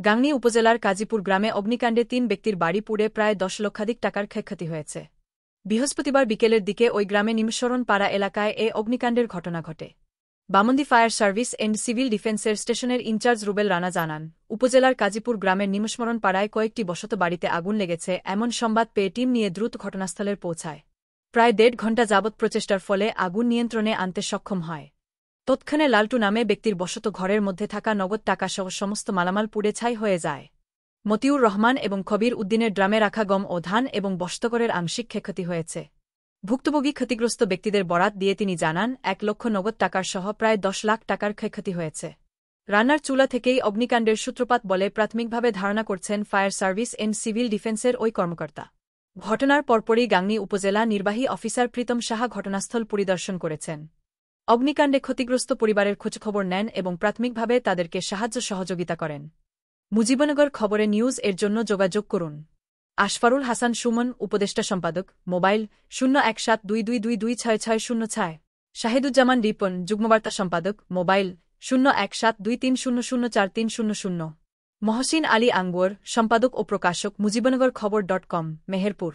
গাংনী উপজেলার কাজীপুর গ্রামে অগ্নিকাণ্ডে ৩ ব্যক্তির বাড়ি পুড়ে প্রায় ১০ লক্ষাধিক টাকার ক্ষয়ক্ষতি হয়েছে। বৃহস্পতিবার বিকেলের দিকে ওই গ্রামে নিমশরণ পাড়া এলাকায় এ অগ্নিকাণ্ডের ঘটনা ঘটে। Bamondi fire service and civil ডিফেন্সের স্টেশনের ইনচার্জ রুবেল রানা জানান, উপজেলার কাজীপুর গ্রামের নিমশরণ পাড়ায় কয়েকটি বসত বাড়িতে আগুন লেগেছে এমন সংবাদ পেয়ে টিম নিয়ে দ্রুত ঘটনাস্থলে পৌঁছায়। প্রায় ১.৫ ঘণ্টা যাবৎ প্রচেষ্টার ফলে আগুন নিয়ন্ত্রণে আনতে সক্ষম হয়। তৎক্ষণে লালটু নামে ব্যক্তির বসত ঘরের মধ্যে থাকা নগদ টাকাসহ সমস্ত মালামাল পুড়ে ছাই হয়ে যায়। মতিউর রহমান এবং কবির উদ্দিনের ড্রামে রাখা গম ও ধান এবং বস্ত্রকরের আংশিক ক্ষয়ক্ষতি হয়েছে। ভুক্তভোগী ক্ষতিগ্রস্ত ব্যক্তিদের বরাত দিয়ে তিনি জানান, ১ লক্ষ নগদ টাকার সহ প্রায় ১০ লাখ টাকার ক্ষয়ক্ষতি হয়েছে। রান্নার চুলা থেকেই অগ্নিকাণ্ডের সূত্রপাত বলে প্রাথমিকভাবে ধারণা করছেন ফায়ার সার্ভিস অ্যান্ড সিভিল ডিফেন্সের ওই কর্মকর্তা। ঘটনার পরপরই গাংনী উপজেলা নির্বাহী অফিসার প্রীতম সাহা ঘটনাস্থল পরিদর্শন করেছেন। অগ্নিকাণ্ডে ক্ষতিগ্রস্ত পরিবারের খোঁজখবর নেন এবং প্রাথমিকভাবে তাদেরকে সাহায্য সহযোগিতা করেন। মুজিবনগর খবরে নিউজ এর জন্য যোগাযোগ করুন। আশফারুল হাসান সুমন, উপদেষ্টা সম্পাদক, মোবাইল 01722226606। শাহিদুজ্জামান রিপন, যুগ্মবার্তা সম্পাদক, মোবাইল 01723004300। মহসিন আলী আঙ্গুর, সম্পাদক ও প্রকাশক, মুজিবনগর খবর.com, মেহেরপুর।